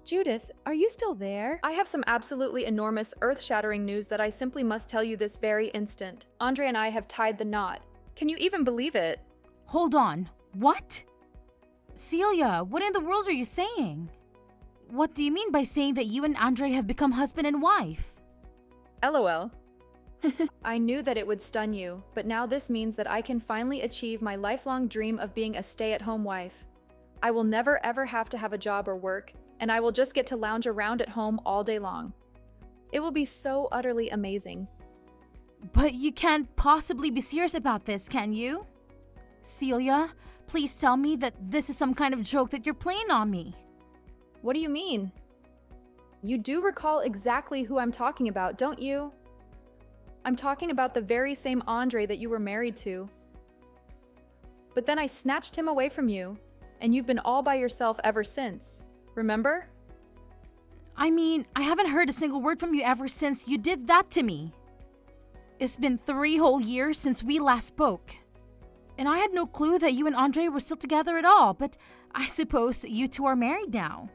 Judith, are you still there? I have some absolutely enormous, earth-shattering news that I simply must tell you this very instant. Andre and I have tied the knot. Can you even believe it? Hold on. What? Celia, what in the world are you saying? What do you mean by saying that you and Andre have become husband and wife? LOL. I knew that it would stun you, but now this means that I can finally achieve my lifelong dream of being a stay-at-home wife. I will never ever have to have a job or work, and I will just get to lounge around at home all day long. It will be so utterly amazing. But you can't possibly be serious about this, can you? Celia, please tell me that this is some kind of joke that you're playing on me. What do you mean? You do recall exactly who I'm talking about, don't you? I'm talking about the very same Andre that you were married to. But then I snatched him away from you, and you've been all by yourself ever since. Remember? I mean, I haven't heard a single word from you ever since you did that to me. It's been 3 whole years since we last spoke. And I had no clue that you and Andre were still together at all, but I suppose you two are married now.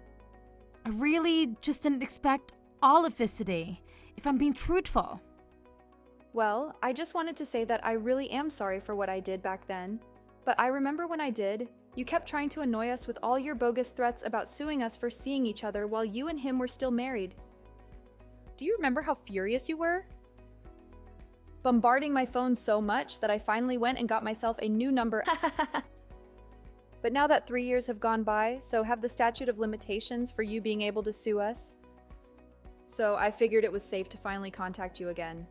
I really just didn't expect all of this today, if I'm being truthful. Well, I just wanted to say that I really am sorry for what I did back then. But I remember when I did, you kept trying to annoy us with all your bogus threats about suing us for seeing each other while you and him were still married. Do you remember how furious you were? Bombarding my phone so much that I finally went and got myself a new number. But now that 3 years have gone by, so have the statute of limitations for you being able to sue us. So I figured it was safe to finally contact you again.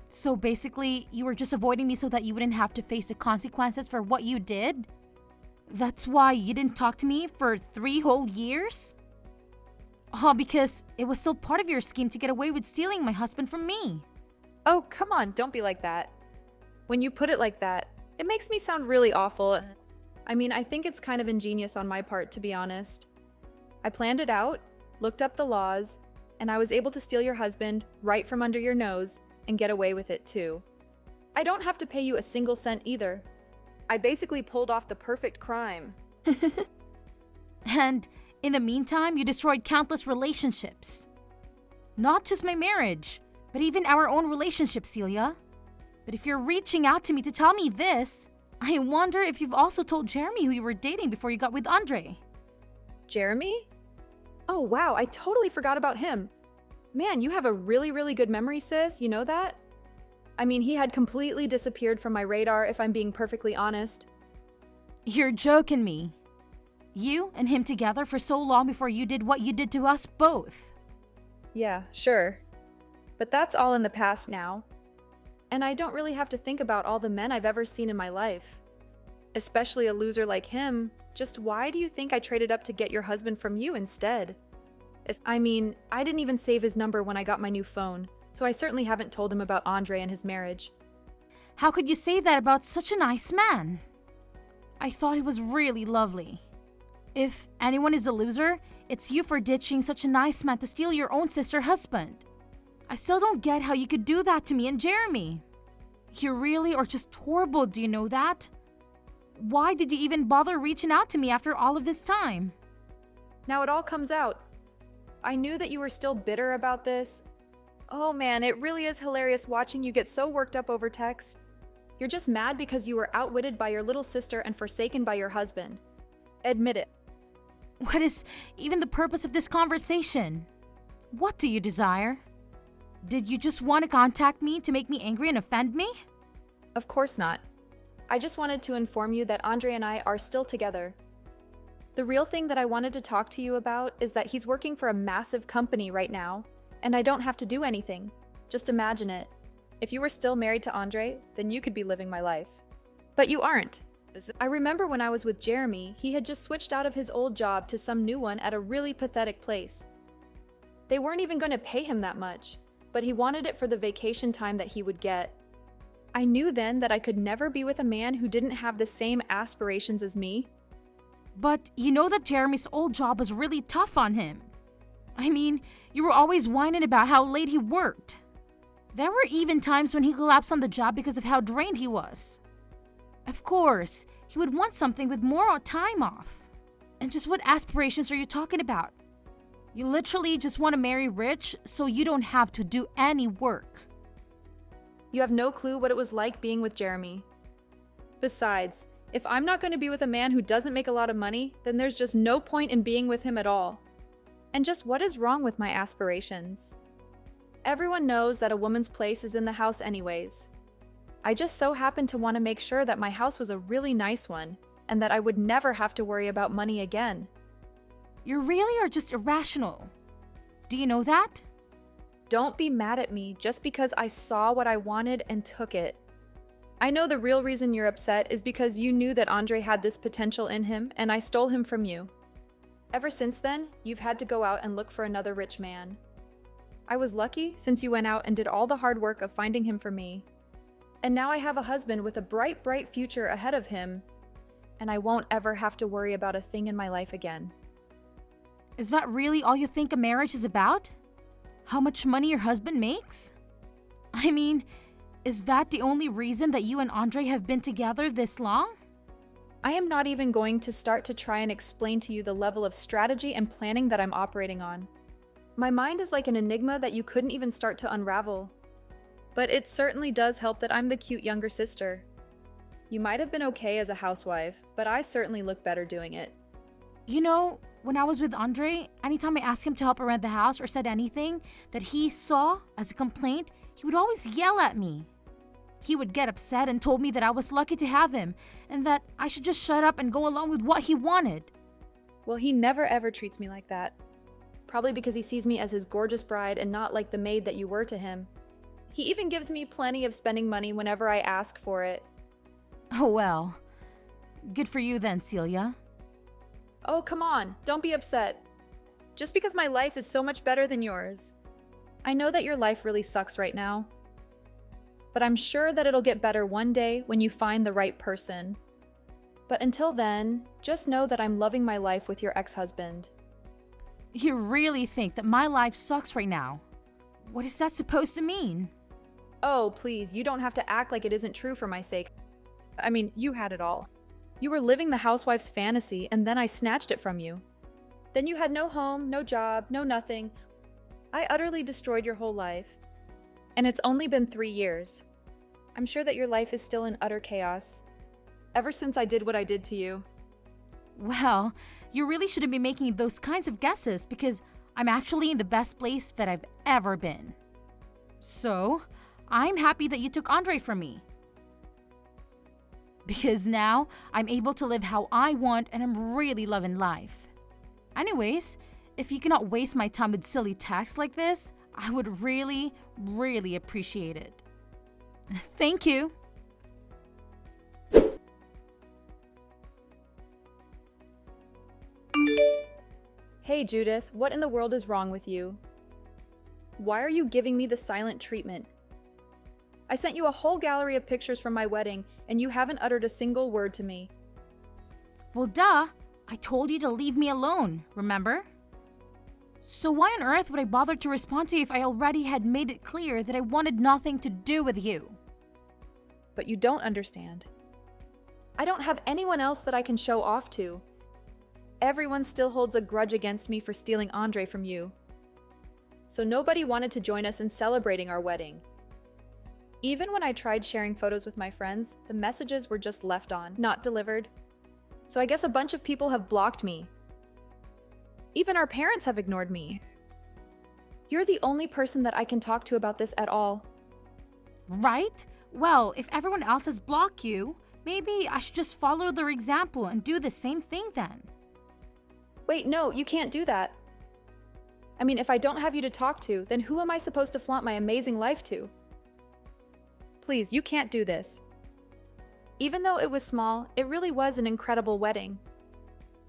So basically, you were just avoiding me so that you wouldn't have to face the consequences for what you did? That's why you didn't talk to me for 3 whole years? Oh, because it was still part of your scheme to get away with stealing my husband from me. Oh, come on, don't be like that. When you put it like that, it makes me sound really awful. I mean, I think it's kind of ingenious on my part, to be honest. I planned it out, looked up the laws, and I was able to steal your husband right from under your nose and get away with it too. I don't have to pay you a single cent either. I basically pulled off the perfect crime. And in the meantime, you destroyed countless relationships. Not just my marriage, but even our own relationship, Celia. But if you're reaching out to me to tell me this, I wonder if you've also told Jeremy who you were dating before you got with Andre. Jeremy? Oh wow, I totally forgot about him. Man, you have a really good memory, sis, you know that? I mean, he had completely disappeared from my radar, if I'm being perfectly honest. You're joking me. You and him together for so long before you did what you did to us both. Yeah, sure. But that's all in the past now. And I don't really have to think about all the men I've ever seen in my life. Especially a loser like him. Just why do you think I traded up to get your husband from you instead? I mean, I didn't even save his number when I got my new phone, so I certainly haven't told him about Andre and his marriage. How could you say that about such a nice man? I thought he was really lovely. If anyone is a loser, it's you for ditching such a nice man to steal your own sister's husband. I still don't get how you could do that to me and Jeremy. You really are just horrible, do you know that? Why did you even bother reaching out to me after all of this time? Now it all comes out. I knew that you were still bitter about this. Oh man, it really is hilarious watching you get so worked up over text. You're just mad because you were outwitted by your little sister and forsaken by your husband. Admit it. What is even the purpose of this conversation? What do you desire? Did you just want to contact me to make me angry and offend me? Of course not. I just wanted to inform you that Andre and I are still together. The real thing that I wanted to talk to you about is that he's working for a massive company right now, and I don't have to do anything. Just imagine it. If you were still married to Andre, then you could be living my life. But you aren't. I remember when I was with Jeremy, he had just switched out of his old job to some new one at a really pathetic place. They weren't even going to pay him that much, but he wanted it for the vacation time that he would get. I knew then that I could never be with a man who didn't have the same aspirations as me. But you know that Jeremy's old job was really tough on him. I mean, you were always whining about how late he worked. There were even times when he collapsed on the job because of how drained he was. Of course, he would want something with more time off. And just what aspirations are you talking about? You literally just want to marry rich so you don't have to do any work. You have no clue what it was like being with Jeremy. Besides, if I'm not going to be with a man who doesn't make a lot of money, then there's just no point in being with him at all. And just what is wrong with my aspirations? Everyone knows that a woman's place is in the house anyways. I just so happened to want to make sure that my house was a really nice one, and that I would never have to worry about money again. You really are just irrational. Do you know that? Don't be mad at me just because I saw what I wanted and took it. I know the real reason you're upset is because you knew that Andre had this potential in him, and I stole him from you. Ever since then, you've had to go out and look for another rich man. I was lucky since you went out and did all the hard work of finding him for me. And now I have a husband with a bright, bright future ahead of him, and I won't ever have to worry about a thing in my life again. Is that really all you think a marriage is about? How much money your husband makes? I mean, is that the only reason that you and Andre have been together this long? I am not even going to start to try and explain to you the level of strategy and planning that I'm operating on. My mind is like an enigma that you couldn't even start to unravel. But it certainly does help that I'm the cute younger sister. You might have been okay as a housewife, but I certainly look better doing it. You know, when I was with Andre, anytime I asked him to help around the house or said anything that he saw as a complaint, he would always yell at me. He would get upset and told me that I was lucky to have him and that I should just shut up and go along with what he wanted. Well, he never ever treats me like that. Probably because he sees me as his gorgeous bride and not like the maid that you were to him. He even gives me plenty of spending money whenever I ask for it. Oh well. Good for you then, Celia. Oh, come on, don't be upset. Just because my life is so much better than yours. I know that your life really sucks right now. But I'm sure that it'll get better one day when you find the right person. But until then, just know that I'm loving my life with your ex-husband. You really think that my life sucks right now? What is that supposed to mean? Oh, please, you don't have to act like it isn't true for my sake. I mean, you had it all. You were living the housewife's fantasy, and then I snatched it from you. Then you had no home, no job, no nothing. I utterly destroyed your whole life. And it's only been 3 years. I'm sure that your life is still in utter chaos. Ever since I did what I did to you. Well, you really shouldn't be making those kinds of guesses because I'm actually in the best place that I've ever been. So, I'm happy that you took Andre from me. Because now, I'm able to live how I want and I'm really loving life. Anyways, if you cannot waste my time with silly texts like this, I would really, really appreciate it. Thank you. Hey Judith, what in the world is wrong with you? Why are you giving me the silent treatment? I sent you a whole gallery of pictures from my wedding, and you haven't uttered a single word to me. Well, duh. I told you to leave me alone, remember? So why on earth would I bother to respond to you if I already had made it clear that I wanted nothing to do with you? But you don't understand. I don't have anyone else that I can show off to. Everyone still holds a grudge against me for stealing Andre from you. So nobody wanted to join us in celebrating our wedding. Even when I tried sharing photos with my friends, the messages were just left on, not delivered. So I guess a bunch of people have blocked me. Even our parents have ignored me. You're the only person that I can talk to about this at all. Right? Well, if everyone else has blocked you, maybe I should just follow their example and do the same thing then. Wait, no, you can't do that. I mean, if I don't have you to talk to, then who am I supposed to flaunt my amazing life to? Please, you can't do this. Even though it was small, it really was an incredible wedding.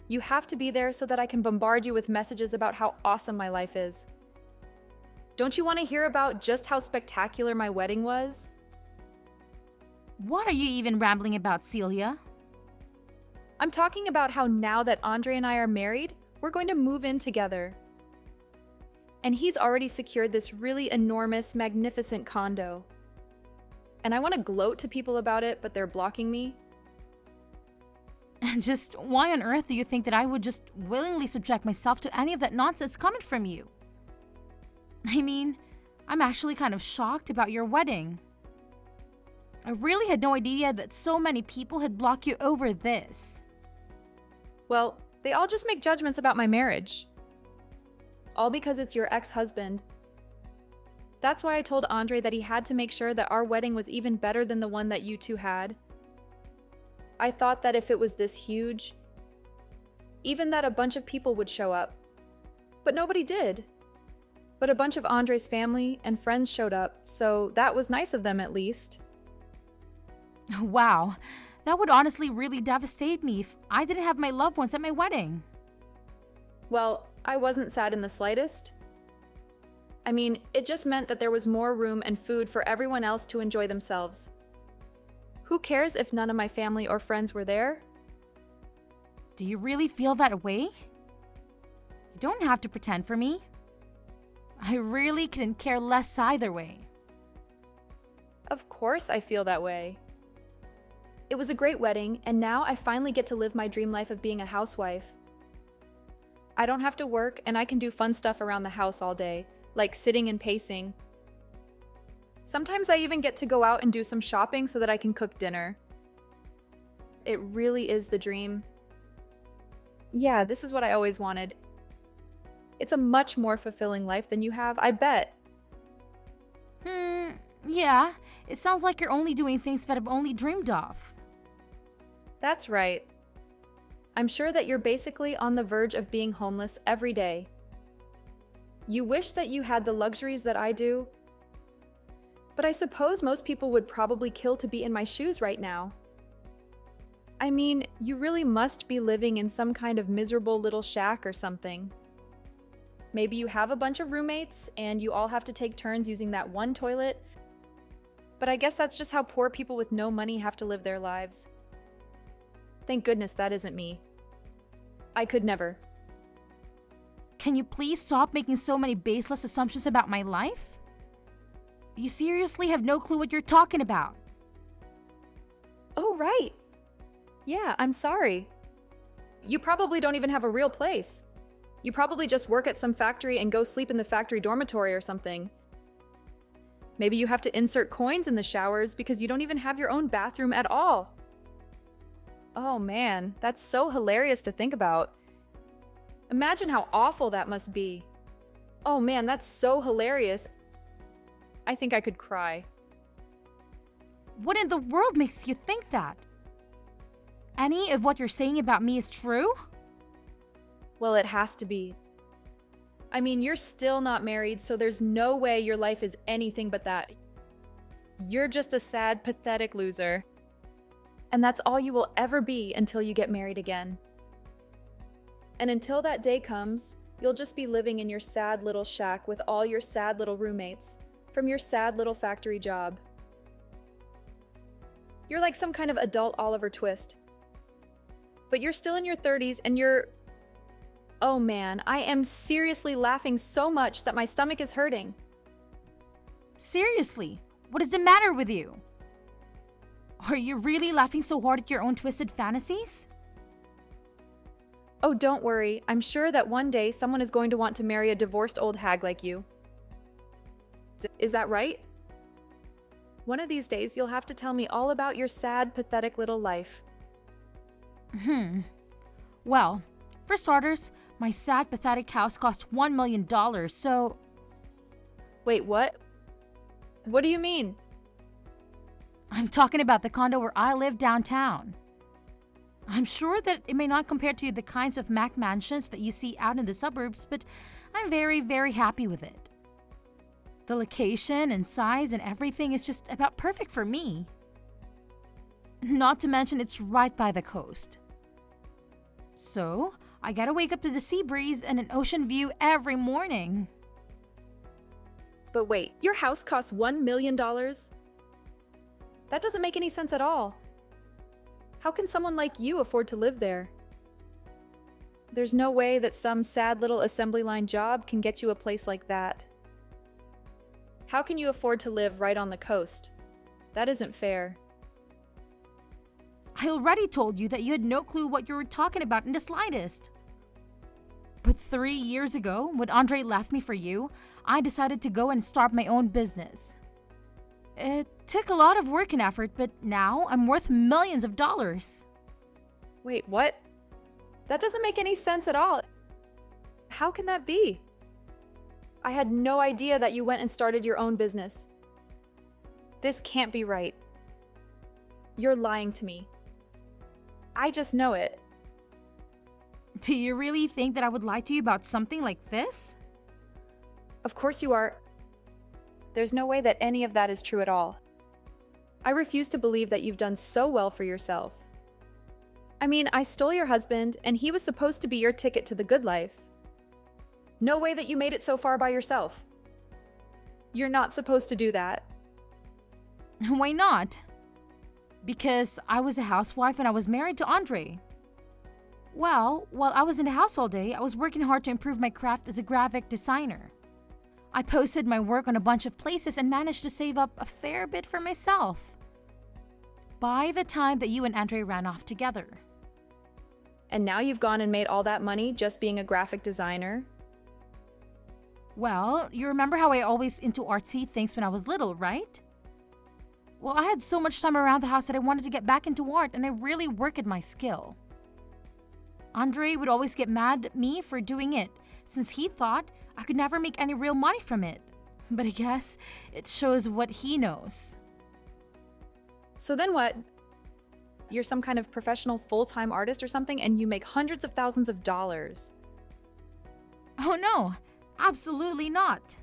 You have to be there so that I can bombard you with messages about how awesome my life is. Don't you want to hear about just how spectacular my wedding was? What are you even rambling about, Celia? I'm talking about how now that Andre and I are married, we're going to move in together. And he's already secured this really enormous, magnificent condo. And I want to gloat to people about it, but they're blocking me. And just why on earth do you think that I would just willingly subject myself to any of that nonsense coming from you? I mean, I'm actually kind of shocked about your wedding. I really had no idea that so many people had blocked you over this. Well, they all just make judgments about my marriage. All because it's your ex-husband. That's why I told Andre that he had to make sure that our wedding was even better than the one that you two had. I thought that if it was this huge, even that a bunch of people would show up. But nobody did. But a bunch of Andre's family and friends showed up, so that was nice of them at least. Wow, that would honestly really devastate me if I didn't have my loved ones at my wedding. Well, I wasn't sad in the slightest. I mean, it just meant that there was more room and food for everyone else to enjoy themselves. Who cares if none of my family or friends were there? Do you really feel that way? You don't have to pretend for me. I really couldn't care less either way. Of course I feel that way. It was a great wedding, and now I finally get to live my dream life of being a housewife. I don't have to work, and I can do fun stuff around the house all day, like sitting and pacing. Sometimes I even get to go out and do some shopping so that I can cook dinner. It really is the dream. Yeah, this is what I always wanted. It's a much more fulfilling life than you have, I bet. Yeah. It sounds like you're only doing things that I've only dreamed of. That's right. I'm sure that you're basically on the verge of being homeless every day. You wish that you had the luxuries that I do, but I suppose most people would probably kill to be in my shoes right now. I mean, you really must be living in some kind of miserable little shack or something. Maybe you have a bunch of roommates and you all have to take turns using that one toilet, but I guess that's just how poor people with no money have to live their lives. Thank goodness that isn't me. I could never. Can you please stop making so many baseless assumptions about my life? You seriously have no clue what you're talking about. Oh, right. Yeah, I'm sorry. You probably don't even have a real place. You probably just work at some factory and go sleep in the factory dormitory or something. Maybe you have to insert coins in the showers because you don't even have your own bathroom at all. Oh man, that's so hilarious to think about. Imagine how awful that must be. Oh man, that's so hilarious. I think I could cry. What in the world makes you think that? Any of what you're saying about me is true? Well, it has to be. I mean, you're still not married, so there's no way your life is anything but that. You're just a sad, pathetic loser. And that's all you will ever be until you get married again. And until that day comes, you'll just be living in your sad little shack with all your sad little roommates from your sad little factory job. You're like some kind of adult Oliver Twist. But you're still in your 30s and you're... Oh man, I am seriously laughing so much that my stomach is hurting. Seriously, what is the matter with you? Are you really laughing so hard at your own twisted fantasies? Oh, don't worry. I'm sure that one day someone is going to want to marry a divorced old hag like you. Is that right? One of these days, you'll have to tell me all about your sad, pathetic little life. Well, for starters, my sad, pathetic house cost $1 million, so... Wait, what? What do you mean? I'm talking about the condo where I live downtown. I'm sure that it may not compare to the kinds of Mac mansions that you see out in the suburbs, but I'm very, very happy with it. The location and size and everything is just about perfect for me. Not to mention it's right by the coast. So, I gotta wake up to the sea breeze and an ocean view every morning. But wait, your house costs $1 million? That doesn't make any sense at all. How can someone like you afford to live there? There's no way that some sad little assembly line job can get you a place like that. How can you afford to live right on the coast? That isn't fair. I already told you that you had no clue what you were talking about in the slightest. But 3 years ago, when Andre left me for you, I decided to go and start my own business. It took a lot of work and effort, but now I'm worth millions of dollars. Wait, what? That doesn't make any sense at all. How can that be? I had no idea that you went and started your own business. This can't be right. You're lying to me. I just know it. Do you really think that I would lie to you about something like this? Of course you are. There's no way that any of that is true at all. I refuse to believe that you've done so well for yourself. I mean, I stole your husband, and he was supposed to be your ticket to the good life. No way that you made it so far by yourself. You're not supposed to do that. Why not? Because I was a housewife and I was married to Andre. Well, while I was in the house all day, I was working hard to improve my craft as a graphic designer. I posted my work on a bunch of places and managed to save up a fair bit for myself. By the time that you and Andre ran off together. And now you've gone and made all that money just being a graphic designer? Well, you remember how I always into artsy things when I was little, right? Well, I had so much time around the house that I wanted to get back into art, and I really work at my skill. Andre would always get mad at me for doing it, since he thought I could never make any real money from it. But I guess it shows what he knows. So then what? You're some kind of professional full-time artist or something, and you make hundreds of thousands of dollars. Oh no, absolutely not.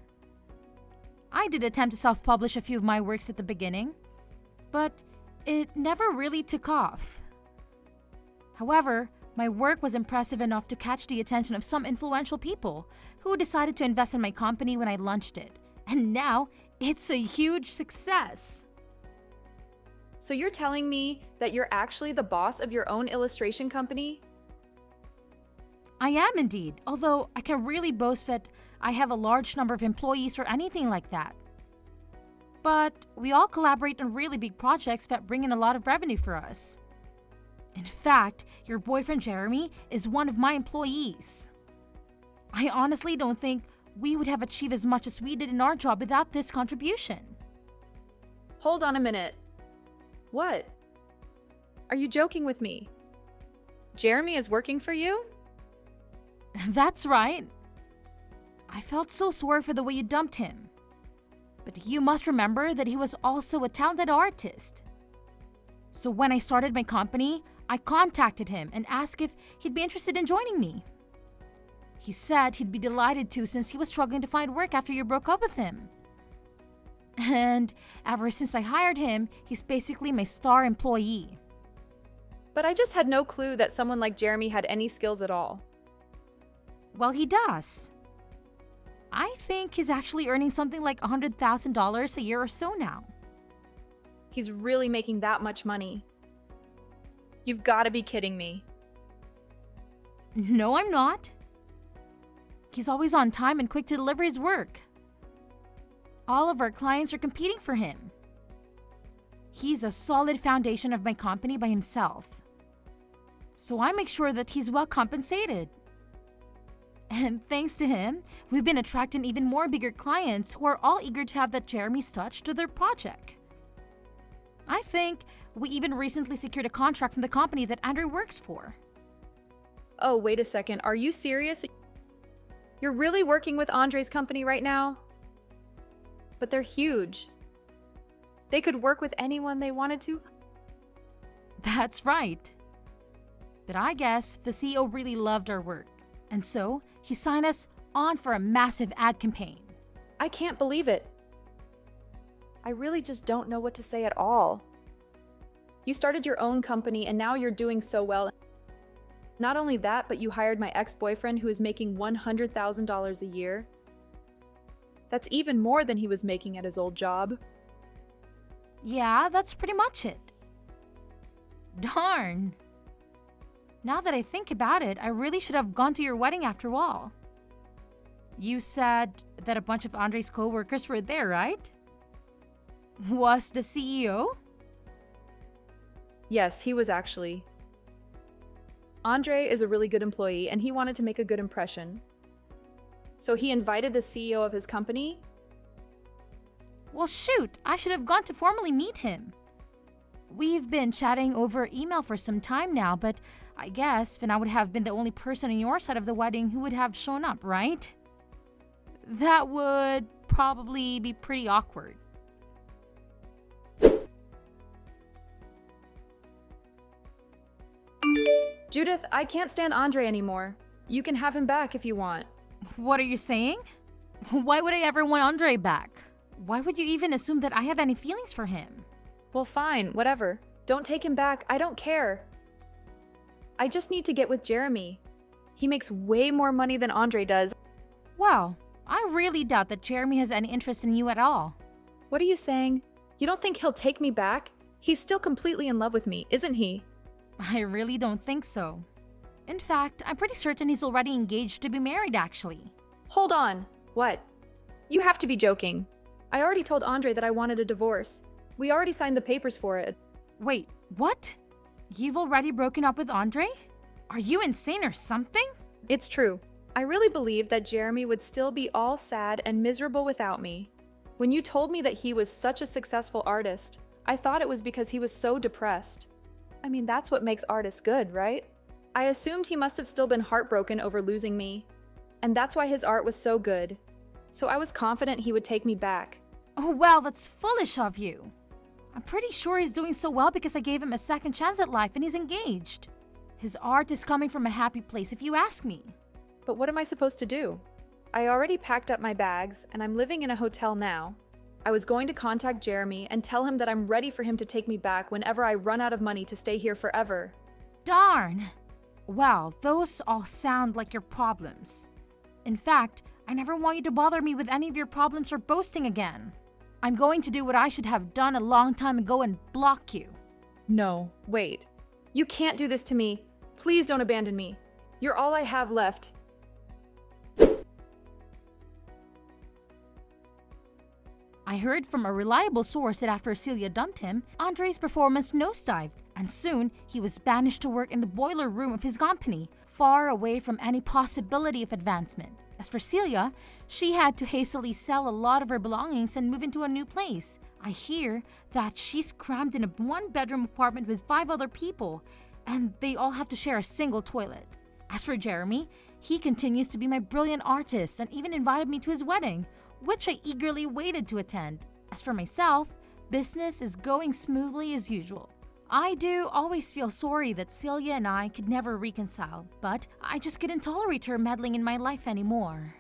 I did attempt to self-publish a few of my works at the beginning, but it never really took off. However, my work was impressive enough to catch the attention of some influential people who decided to invest in my company when I launched it. And now, it's a huge success. So you're telling me that you're actually the boss of your own illustration company? I am indeed, although I can really boast that I have a large number of employees or anything like that. But we all collaborate on really big projects that bring in a lot of revenue for us. In fact, your boyfriend Jeremy is one of my employees. I honestly don't think we would have achieved as much as we did in our job without this contribution. Hold on a minute. What? Are you joking with me? Jeremy is working for you? That's right. I felt so sorry for the way you dumped him. But you must remember that he was also a talented artist. So when I started my company, I contacted him and asked if he'd be interested in joining me. He said he'd be delighted to since he was struggling to find work after you broke up with him. And ever since I hired him, he's basically my star employee. But I just had no clue that someone like Jeremy had any skills at all. Well, he does. I think he's actually earning something like $100,000 a year or so now. He's really making that much money. You've got to be kidding me. No, I'm not. He's always on time and quick to deliver his work. All of our clients are competing for him. He's a solid foundation of my company by himself. So I make sure that he's well compensated. And thanks to him, we've been attracting even more bigger clients who are all eager to have that Jeremy's touch to their project. I think we even recently secured a contract from the company that Andrew works for. Oh, wait a second. Are you serious? You're really working with Andre's company right now? But they're huge. They could work with anyone they wanted to. That's right. But I guess the CEO really loved our work. And so, he signed us on for a massive ad campaign. I can't believe it. I really just don't know what to say at all. You started your own company and now you're doing so well. Not only that, but you hired my ex-boyfriend who is making $100,000 a year. That's even more than he was making at his old job. Yeah, that's pretty much it. Darn. Now that I think about it, I really should have gone to your wedding after all. You said that a bunch of Andre's co-workers were there, right? Was the CEO? Yes, he was actually. Andre is a really good employee and he wanted to make a good impression. So he invited the CEO of his company? Well, shoot, I should have gone to formally meet him. We've been chatting over email for some time now, but I guess then I would have been the only person on your side of the wedding who would have shown up, right? That would probably be pretty awkward. Judith, I can't stand Andre anymore. You can have him back if you want. What are you saying? Why would I ever want Andre back? Why would you even assume that I have any feelings for him? Well, fine, whatever. Don't take him back. I don't care. I just need to get with Jeremy. He makes way more money than Andre does. Well, I really doubt that Jeremy has any interest in you at all. What are you saying? You don't think he'll take me back? He's still completely in love with me, isn't he? I really don't think so. In fact, I'm pretty certain he's already engaged to be married, actually. Hold on. What? You have to be joking. I already told Andre that I wanted a divorce. We already signed the papers for it. Wait, what? You've already broken up with Andre? Are you insane or something? It's true. I really believed that Jeremy would still be all sad and miserable without me. When you told me that he was such a successful artist, I thought it was because he was so depressed. I mean, that's what makes artists good, right? I assumed he must have still been heartbroken over losing me, and that's why his art was so good. So I was confident he would take me back. Oh, well, that's foolish of you. I'm pretty sure he's doing so well because I gave him a second chance at life and he's engaged. His art is coming from a happy place, if you ask me. But what am I supposed to do? I already packed up my bags, and I'm living in a hotel now. I was going to contact Jeremy and tell him that I'm ready for him to take me back whenever I run out of money to stay here forever. Darn! Well, those all sound like your problems. In fact, I never want you to bother me with any of your problems or boasting again. I'm going to do what I should have done a long time ago and block you. No, wait. You can't do this to me. Please don't abandon me. You're all I have left. I heard from a reliable source that after Celia dumped him, Andre's performance nosedived, and soon he was banished to work in the boiler room of his company, far away from any possibility of advancement. As for Celia, she had to hastily sell a lot of her belongings and move into a new place. I hear that she's crammed in a one-bedroom apartment with 5 other people, and they all have to share a single toilet. As for Jeremy, he continues to be my brilliant artist and even invited me to his wedding, which I eagerly waited to attend. As for myself, business is going smoothly as usual. I do always feel sorry that Celia and I could never reconcile, but I just couldn't tolerate her meddling in my life anymore.